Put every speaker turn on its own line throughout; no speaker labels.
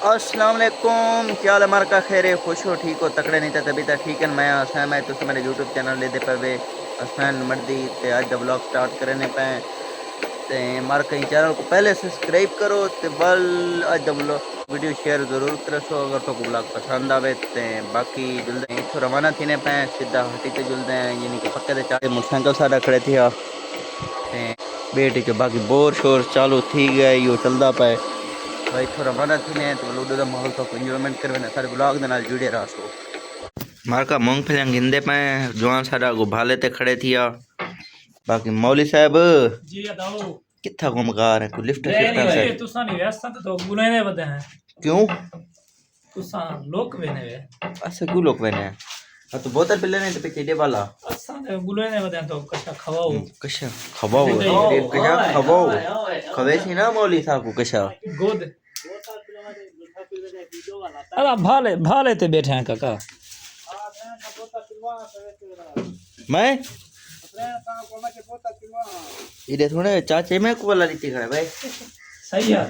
अस्सलाम वालेकुम, क्या हाल है? मार का खैर है, खुश हो, ठीक हो, तकड़े नहीं था तभी तक ठीक है। मैं हसन मैं तो मेरे यूट्यूब चैनल लेते पे हसन मर्दी ते अज द ब्लॉग स्टार्ट करने पे ते मार कहीं चैनल को पहले सब्सक्राइब करो ते बल us the blog video share जरूर करो अगर तो ब्लॉग पसंद आवे। ते बाकी जुलते इथों रवाना थी पे सीधा हटी ते जुलते हैं यानी कि पक्के ते चाहे मोटरसाइकिल सारा खड़े थे बेटी के बाकी बोर शोर चालू थी गया यो चलता पाए भाई थोड़ा रवाना थी ने तो लूडो का माहौल तो एंजॉयमेंट करवे सारे ब्लॉग दे नाल जुड़े रहो। मारका मूंगफलियां गिंदे पे जवान सारा को भाले ते खड़े थिया। बाकी मौली साहब
जी बताओ
किथा घुमकार है कोई लिफ्ट शिफ्ट
नहीं
से
तुसा नहीं व्यस्त तो बुलाने बदे हैं
क्यों
तुसा लोग वेने वे
ऐसे क्यों लोग बने हैं? तो बोतल पिले नहीं तो पीछे डे वाला
असा ने बुलाने बदे तो कशा खवाओ
कशा खवाओ कशा खवाओ खवे सी ना मौली साहब को कशा
गोद अरे भाले भाले ते बैठे हैं काका
मैं इधर थोड़े चाचे मैं को वाला रीति खड़ा भाई
सही है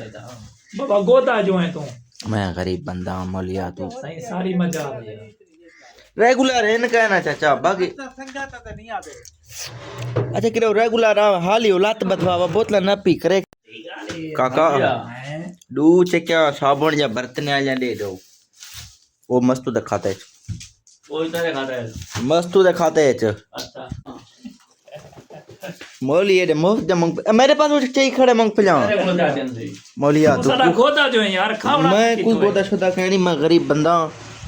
बाबा गोदा जो है तू
मैं गरीब बंदा हूं मौलिया तू
सही सारी मजा आ रही है
रेगुलर है न कहना चाचा बाकी अच्छा किरो रेगुलर हाल ही लात बदवा बोतल न पी करे काका दू क्या साबुन या बर्तन या दे दो वो मस्तू दिखाते है
वो इधर खाता है
मस्तू दिखाते है
अच्छा
मौली ये मुफ्त मंग मेरे पास वो चाहिए खड़े मूंगफलियां मौलिया तू
सारा गोदा जो है यार खावड़ा
मैं कोई गोदा शुदा कहनी मैं गरीब बंदा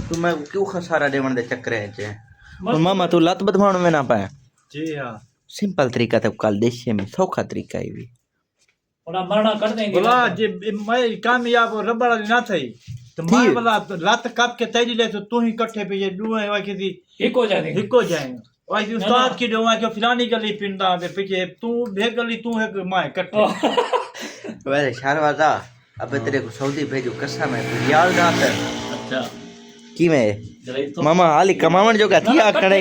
तू मैं क्यों खसारा देवन दे चक्कर है मामा तू लत बदवाण में ना पाए
जी हां
सिंपल तरीका तो कल देश में सौखा तरीका है भी
ओना मरना कर देंगे
बोला जे मैं कामयाब रबड़ ना थई तो मैं बोला लत कप के तेजी ले तो तू ही इकट्ठे पे ये दुए वा किसी
एक हो जाएंगे
हिको जाए वाई उस्ताद की दोवा के फलानी गली पिंडा दे पीछे तू भे गली तू है मैं इकट्ठे
वैसे शारवाजा अब तेरे को सऊदी भेजो कसम है रियाल रात है
अच्छा
की में मामा हाली कमावन जो का थिया खड़े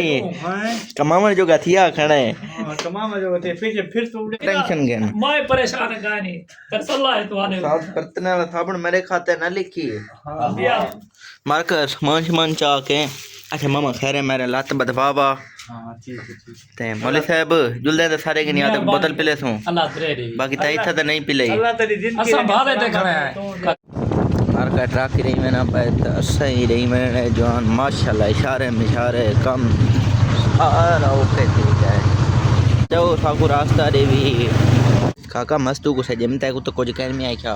कमावन जो का थिया खड़े
तमाम जो थे फिर तू
टेंशन गेन
मैं परेशान है गानी कर सल्ला है तू आने
साथ बर्तन वाला साबुन मेरे खाते ना लिखी
अबिया
मार्कर मन चा के अच्छा मामा खैर है मेरे लत बदबावा
हां ठीक
ते मौली साहब जुलदे तो सारे के नहीं आते बोतल पिले सो
अल्लाह तेरे रे
बाकी ताई था तो नहीं पिले
अल्लाह तेरी जिंदगी
असा भावे ते खड़े हैं
मार्का ट्रक रही मैंने पाए सही रही मैंने जवान माशाल्लाह इशारे मिशारे कम सारा ओके ठीक है जो साकू रास्ता दे भी काका मस्तू को से जमता है को तो कुछ कहने में आई क्या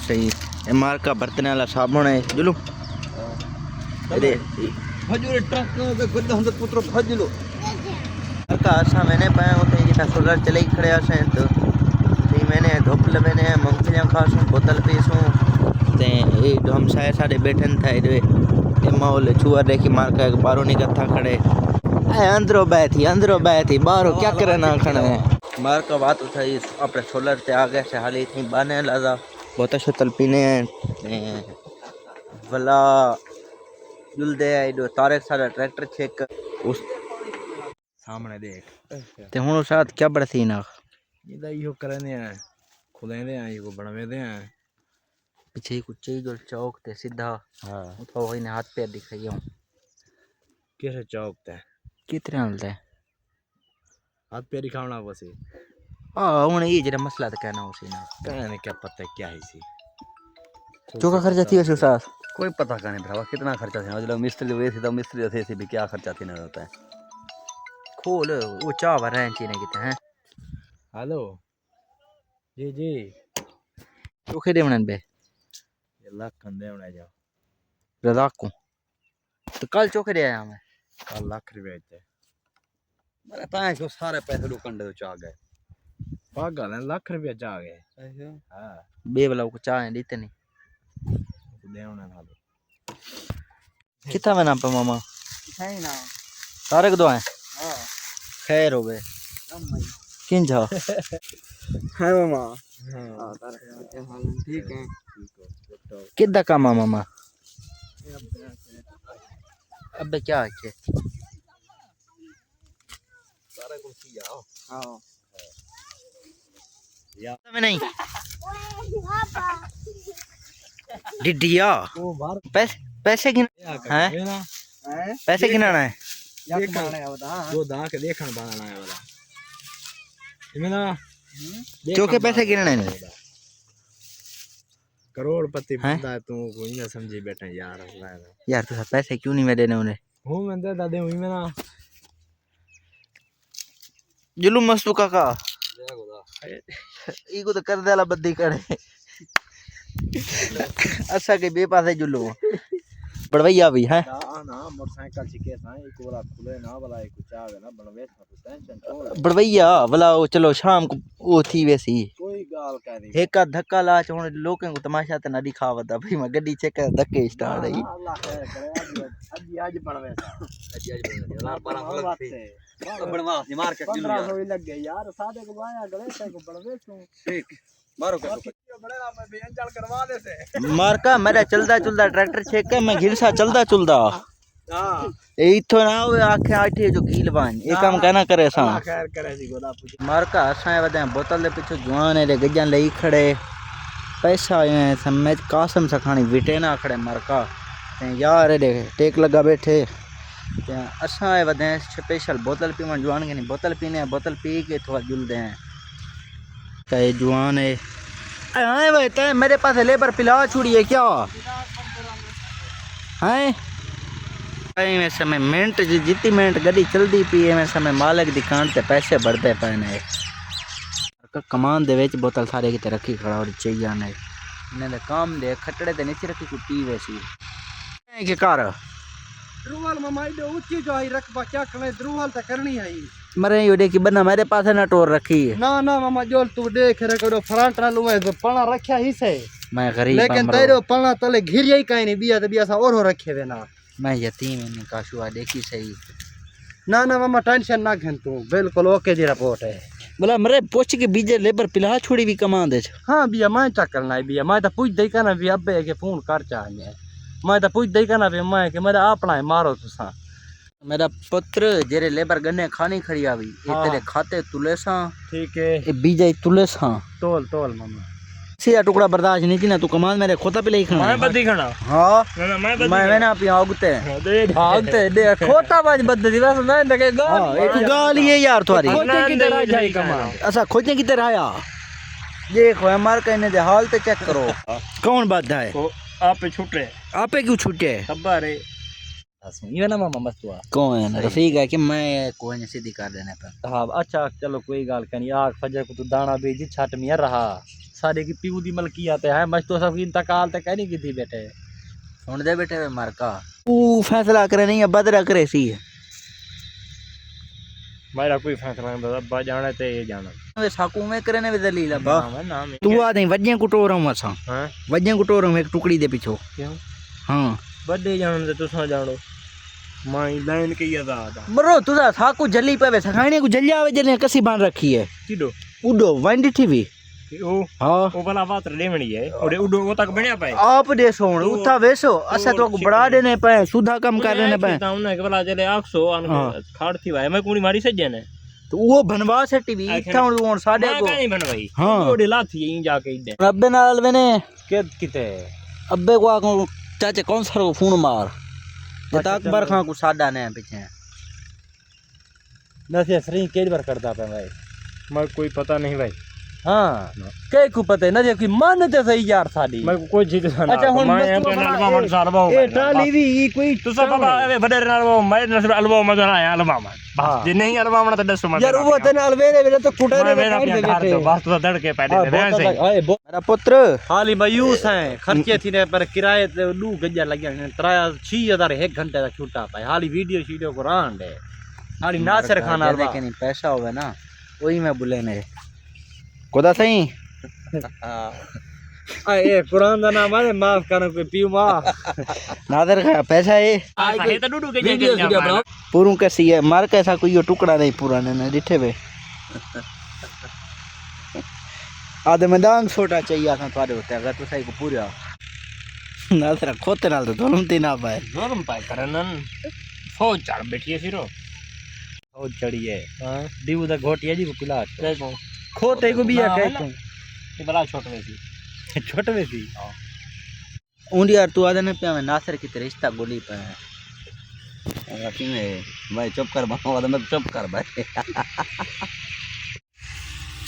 सही मार का बर्तन वाला साबुन है जुलू अरे
हजूर ट्रक के गुद्दा हम पुत्र भजलो
का आशा मैंने पाया होते हैं जितना सोलर चले ही खड़े आशा तो मैंने धूप ले मैंने मूंगफलियां खासूं बोतल पीसूं ते ये हम सारे सारे बैठे था इधर ये माहौल छुआ देखी मार का बारो नहीं था खड़े अंदरों बैठी बाहरों क्या करना खड़ा है मार का बात उठाई अपने सोलर से आ गए से हाल इतनी बाने लाजा बोतल शोतल पीने हैं भला जुलदे दो तारे सारा ट्रैक्टर चेक उस सामने देख ते हुन साथ क्या बड़सी ना
इदा यो करने हैं खुलेंदे हैं यो बनवेदे हैं
पीछे कुछ जो चौक ते सीधा हां तो होइने हाथ पैर दिखाइयो
कैसे चौक ते
कितने हलते
हाथ पैर दिखावना बसे
हां हुन ये जरा मसला तो कहना उसी ना
कहने क्या पता क्या है सी
चौका खर्चा थी वैसे साथ
कोई पता का नहीं भरावा कितना खर्चा है मतलब मिस्त्री वे थे तो मिस्त्री थे से भी क्या खर्चा थी ना होता है
खोल वो चाह भर रहे चीने किते हैं
हेलो जी जी
चोखे दे बनन बे
ये लाख कंदे होने जाओ
रजा को तो कल चोखे दे आया मैं
कल लाख रुपए थे मेरे पास जो सारे पैसे रुकंडे तो चाह गए पागल है लाख रुपया चाह गए हां
बे वाला को चाह देते नहीं
देवना ना
कितना में ना पे मामा
है ना
तारे को दो है
हां
खैर हो गए किन जा
है मामा हां तारे के हाल ठीक है
किदा काम मामा अब क्या है
सारा कुछ जाओ हां
में नहीं डिडिया
वो बाहर
पैसे पैसे गिन हैं
ना
पैसे गिनाना है
जो दा के देखण बनाना है वाला इमे ना
चौके पैसे गिनने नहीं
करोड़पति
हैं?
बंदा है तू कोई ना समझी बैठे यार
यार तू पैसे क्यों नहीं मैं देने उन्हें
हूं मैं दे दादे हुई में ना
जुलूम मस्तू काका इको तो कर देला बद्दी करे अच्छा के बेपासे जुलूम बड़वैया भी है
ना मोटरसाइकिल छिके था एक वाला खुले ना वाला एक चाग ना बनवे था तो टेंशन छोड़
बड़वैया भला वो चलो शाम को वो थी वैसी
कोई गाल कह नहीं
एक का धक्का ला चोण लोगों को तमाशा तो ना दिखावता भाई मैं गड्डी चेक कर धक्के स्टार्ट है
अल्लाह खैर करे आज बनवे था आज बनवे था तो बनवा सी मार के 1500 ही लग गए यार सादे को आया गले से को बनवे तू ठीक मारो के बड़े ना मैं बेन चल करवा दे से
मार का मेरा चलदा चलदा ट्रैक्टर चेक के मैं घिरसा चलदा चलदा
हां
ए इथो ना वो आखे आठे जो कील बान ये काम कहना करे सा
खैर करे सी गोदा पूछ
मार का असा वदा बोतल दे पीछे जवान है गज्जा लई खड़े पैसा आए समझ कासम सखानी विटे ना खड़े मार का यार दे टेक लगा बैठे असा वदा स्पेशल बोतल पीवन जवान के नहीं बोतल पीने बोतल पी के थोड़ा जुलदे हैं कहे जवान है आए भाई तय मेरे पास लेबर पिला छुड़ी है क्या हैं में समय मिनट जितनी मिनट गड्डी चलती पी में समय मालिक दुकान ते पैसे बढ़ते पे ने कमान दे विच बोतल सारे की रखी खड़ा और चाहिए ने इन्हें काम दे खटड़े ते नीचे रखी को पी वैसी के कार
द्रुवाल ममाई दे ऊंची जो आई रखबा क्या करे द्रुवाल त करनी है
मरे यो देखी बना मेरे पास ना टोर रखी है
ना ना मामा जोल तू देख रे करो फ्रंट ना लुए तो पणा रखया ही से
मैं गरीब
लेकिन तेरो पणा तले घिरिया ही काई नहीं बिया तो बिया सा और रखे वे ना
मैं यतीम इन काशुआ देखी सही
ना ना मामा टेंशन ना घन तू बिल्कुल ओके जी रिपोर्ट है
बोला मरे पोछ के बीजे लेबर पिला छोड़ी भी कमा दे
हां बिया मैं चकलना बिया मैं तो पूछ दई कहना भी अबे के फोन कर चाहे मैं तो पूछ दई कहना भी मैं के मेरा अपना है मारो तुसा
मेरा पुत्र जेरे लेबर गन्ने खानी खड़ी आवी ये तेरे खाते तुले सा
ठीक है
ये बीजे तुले सा
तोल तोल मामा
सिया टुकड़ा बर्दाश्त नहीं थी ना तू कमाल मेरे खोता पे ले खाना
मैं बद्दी खाना
हां
ना
मैं ना पिया आगते
भागते दे खोता बाज बद दी बस ना लगे
हां एक गाल ये यार तुम्हारी
खोते की तरह जाई कमा
अच्छा खोजे की तरह आया देखो हमार कहने दे हाल ते चेक करो कौन बात है
आप छूटे
आपे क्यों छूटे
तब्बा रे
ये ना मामा मस्त हुआ
कौन है रफीक है कि मैं कोई नहीं सीधी कर देने पर
हाँ अच्छा चलो कोई गाल कहीं आग फजर को तू दाना बेची छट मिया रहा सारे की पीऊ दी मलकी आते हैं मस्त तो सब इंतकाल तक कहनी की थी बेटे
सुन दे बेटे वे मार का तू फैसला करे नहीं बदरा करे सी
मेरा कोई फैसला नहीं बता बा जाना ते ये जाना
वे साकू में करे ने वे दलील बा
नाम
तू आ नहीं वज्जे कुटोर हूं असा
हां
वज्जे कुटोर हूं एक टुकड़ी दे पीछो
क्यों
हां
बड़े जान ते तुसा जानो माई लाइन के आजाद
मरो तुझा साकू जली पे सखाने को जलिया वे जने कसी बांध रखी है
किडो
उडो वांडी टीवी
ओ
हां
ओ भला बात लेवणी है ओडे उडो वो तक बनया पाए
आप दे सोण उठा वेसो असा तो बढ़ा देने पे सुधा कम कर देने पे
ताऊने के भला चले 100 अन खाड़ थी भाई मैं कोनी मारी सजे ने
तो वो बनवा से टीवी इथा उन साडे को
नहीं बनवाई
हां
ओडे लाथी यहीं जाके इधर
अब्बे नाल वेने
के किते
अब्बे को आको चाचे कौन सर को फोन मार बता अकबर खां को साडा ने पीछे
नसे सरी केड़ी बार करता पे भाई मैं कोई पता नहीं भाई हां के को पता न जे कोई मानते सही यार साडी मैं कोई चीज ना अच्छा हुन मैं अलवा मन सारबा ए टाली भी ई कोई तू सब बाबा ए बडे अलवा मैं न अलवा मगर आया अलवा मन बस जे नहीं अलवा मन तो दस मत यार वो तने अलवे ने तो कुटे ने बैठ दे बस तो दड़ के पैडे दे वैसे
मेरा पुत्र
हाली मायूस है खर्चे थी ने पर किराए ते दू गज्जा लग गया 6000 एक घंटे का छूटा पाए हाली वीडियो को रान दे हाली नासर खाना
देखे नहीं पैसा होवे ना वही मैं बुले ने कोदा सही
ए कुरान दा नाम है माफ करो कोई पीऊ मा
नादर का पैसा है
ये तो डूडू के वीडियो
पूरू कैसी है मार कैसा कोई टुकड़ा नहीं पुराने ने डिठे वे आधे मैदान छोटा चाहिए था थारे होते अगर तो सही को पूरा नादर खोते नाल तो दोनों तीन आ पाए
जोरम पाए करनन फौज चढ़ बैठी सिरो
फौज चढ़ी है हां दीऊ दा घोटिया जी को पिला खोते को भी है कह कि बड़ा छोटवे सी छोटवे सी
ऊंडी यार तू आदे ने पे मैं नासिर की रिश्ता गोली पे है कि मैं भाई चुप कर बाबा मैं चुप कर भाई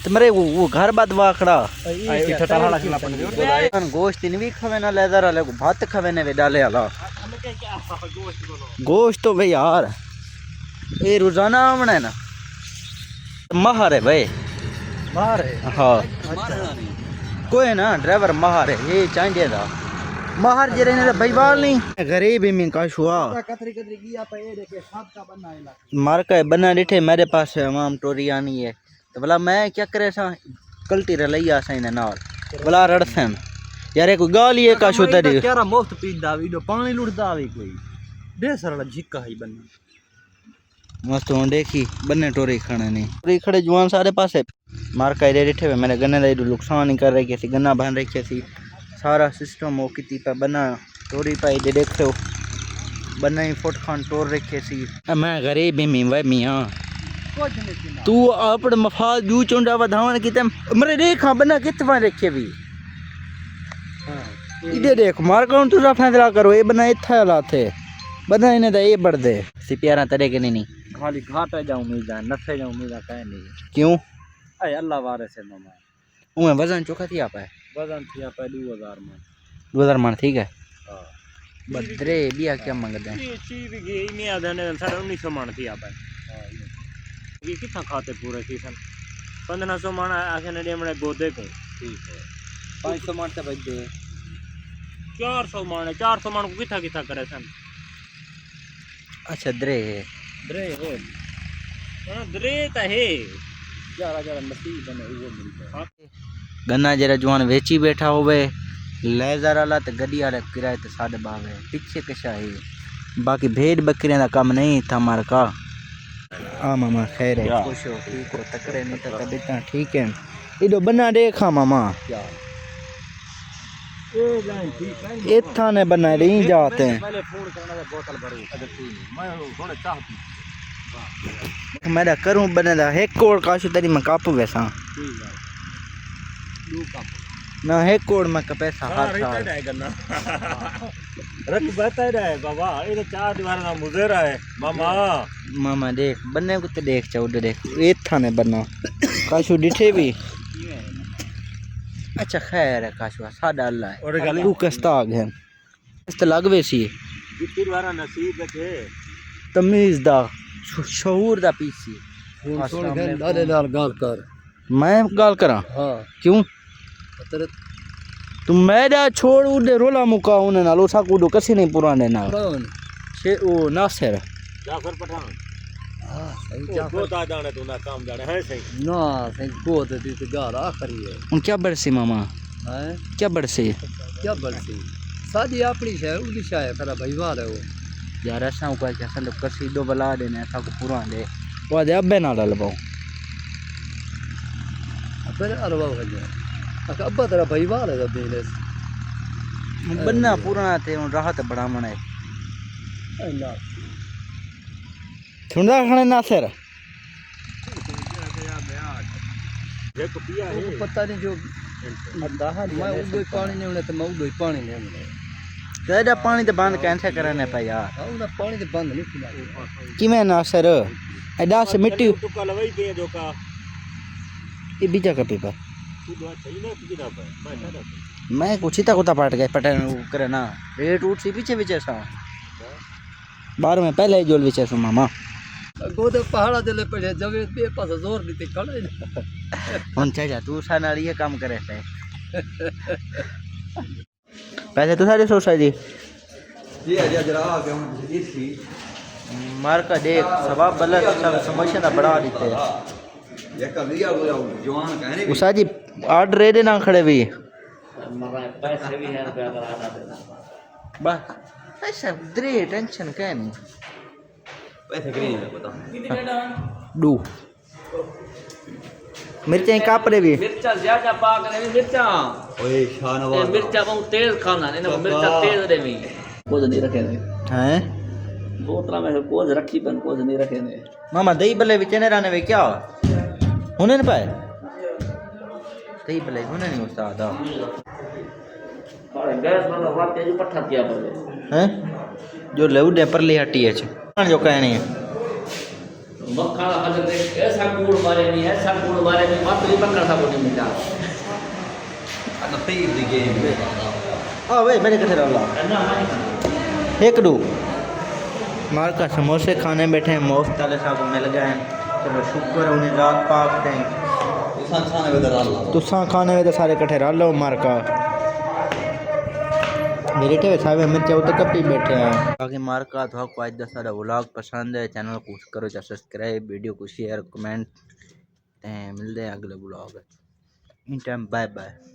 तुम्हारे वो घर बाद वाखड़ा गोश्त इन भी खवे ना लेदर वाले को भात खवे ने वे डाले वाला गोश्त तो भाई यार ये रोजाना आमना है ना महार है भाई
बाहर है
हाँ कोई ना ड्राइवर महार है ये चाहिए था महार जे रहने भाई बाल नहीं गरीब ही में काश हुआ मार का बना डिठे मेरे पास माम टोरी आनी है तो बोला मैं क्या करे सा कल्टी रलैया सा इने नाल बोला रड़सन यार कोई गाल ये का शुद्ध दी
क्या मुफ्त पींदा वीडियो पानी लुटदा आवे कोई दे सरला झिक्का ही बन्ना
मस्त हूँ देखी बन्ने टोरी खड़े नहीं टोरी खड़े जुआन सारे पासे मार का डिठे मेरे गन्ने का नुकसान ही कर रखी थी गन्ना बन रखी थी सारा सिस्टम वो किती पे बना टोरी पाई दे देखो बना ही फुट खान टोर रखे सी मैं गरीब ही भाई मियाँ तू अपने मफाद जू चुंडा वधावन की मरे देखा बना कितवा रखे भी इधे देख मार कौन तुझा फैसला करो ये बना इतना हालात थे बना इन्हें तो ये बढ़ दे सी प्यारा तरह के नहीं
खाली घाटा जाऊं उम्मीद है नफे जाऊं उम्मीद है कह नहीं
क्यों
अरे अल्लाह वारे से मामा
उमे वजन चोखा थी आप है
वजन थी आप 2000 में
2000 मान ठीक है
हां
बदरे बिया क्या मांगदे हैं
चीज गई नहीं आधे ने 1900 मान थी आप है ये कितना खाते पूरे सीजन 1500 मान आखे ने हमने गोदे को ठीक है
500 मान से बच दे
400 मान को किथा किथा करे सन
अच्छा दरे
हो हां दरे ता है जरा नसीब बने वो मिलता
गन्ना जरा जवान वेची बैठा होवे लेजर वाला तो गड्डी वाला किराए तो साढ़े बावे पीछे कशा है बाकी भेड़ बकरियां का काम नहीं था हमारा का हाँ मामा खैर है खुश हो ठीक हो तकड़े नहीं तो तबीयत ठीक है इधर बना देखा मामा इतना ने बना रही जाते हैं
पहले फोन करना है बोतल भरो अगर तू मैं थोड़ा चाह पी
मेरा करूं बने दा एक कोड़ काशु तेरी मैं काप वैसा
ठीक है दो कप
ना एक कोड़ में पैसा हर साल
रख बता रहा है बाबा ये तो 4 दीवार का मुजरा है मामा
मामा देख बन्ने को तो देख चाउ देख इतना ने बना काशु डिठे भी अच्छा खैर है काशु सादा अल्लाह है
और गली
तू कस्ताग है इस तो लगवे सी
जितनी बार नसीब है
तमीज दा शऊर दा पीसी
अरे लाल गाल कर
मैं गाल करा
हां
क्यों तुम मेरा छोड़ उड़े रोला मुका उन्हें नालो साकुडो कसी नहीं पुराने ना छे ओ नासिर
जाफर पठान हां सही जाफर तो जाने तू ना काम जाने है सही ना सही को दी तो गाल आखरी है
उन क्या बरसी मामा
हैं
क्या बरसी
सादी अपनी है उदी है खरा भाईवार है वो
यार ऐसा का क्या सल कसी दो बला देने ऐसा को पुराने वो दे अब्बे ना ललबो
अब्बे अरवा हो गया अब्बा तेरा भाईवार है बेले
बन्ना पुराना थे उन राहत बड़ा मने
अल्लाह
सुनदा खाने नासिर
देखो पिया है पता नहीं जो अद्दा मैं उदो पानी नहीं होने तो मैं उदो पानी नहीं होने
तेरा पानी तो बंद कैसे करने पे यार
हां ना पानी तो बंद नहीं किया
किमें नासिर एडा से मिट्टी
तो कलवई पे जो का
ये बीजा का पेपर
तू दो सही ना किना पे
मैं कुछ ही तक पाट गए पटन करे ना रेट उठ सी पीछे पीछे सा बार में पहले जोल पीछे सु मामा
गोदे पहाड़ा चले पड़े जब बे पास जोर दी ते खड़े
हुन जा तू सा नाल ये काम करे से पैसे तो सारे सोसाइटी
जी अजय जरा आ गया हूं जी थी
मार का देख सवाब बल्ला सब समझे ना बढ़ा देते
ये कलिया वो जवान कहने
उसा जी ऑर्डर दे ना खड़े भी
पैसे भी है रुपया पर आना देना
बस ऐसा दरे टेंशन क्या नहीं
पैसे करी नहीं पता
डू मिर्चें कापड़े भी
मिर्चा ज्यादा पाक ने मिर्चा
ओए शानवाज
मिर्चा बहुत तेज खाना ने मिर्चा तेज रे भी कोज नहीं रखे ने
हैं
बोतला में कोज रखी बन कोज नहीं रखे ने
मामा दही बल्ले विच ने राने वे क्या हुने न पाए सही भले सुने नहीं उस्ताद
और गैस वाला वाते जो पट्ठा दिया बोले
हैं जो लेउ दे पर ले हटी है जो कहनी है
मक्खा अगर ऐसा कूड़ मारे नहीं मत भी पकड़ सा बोली मिटा
And the theme the game.
आ वे मेरे कथे रहा
ना मानी
एक दो मार का समोसे खाने बैठे हैं मुफ्त वाले साहब मिल गए हैं चलो शुक्र है उन्हें रात पाक दें
तुसां खाने में दराल ला
तुसा खाने में तो सारे कट्ठे रह लो मार का मेरे टे साहब मिर्चा उतर कपी बैठे हैं बाकी मार का तो आपको आज दा सारा व्लॉग पसंद है चैनल को करो जा सब्सक्राइब वीडियो को शेयर कमेंट मिलते हैं अगले vlog in time bye bye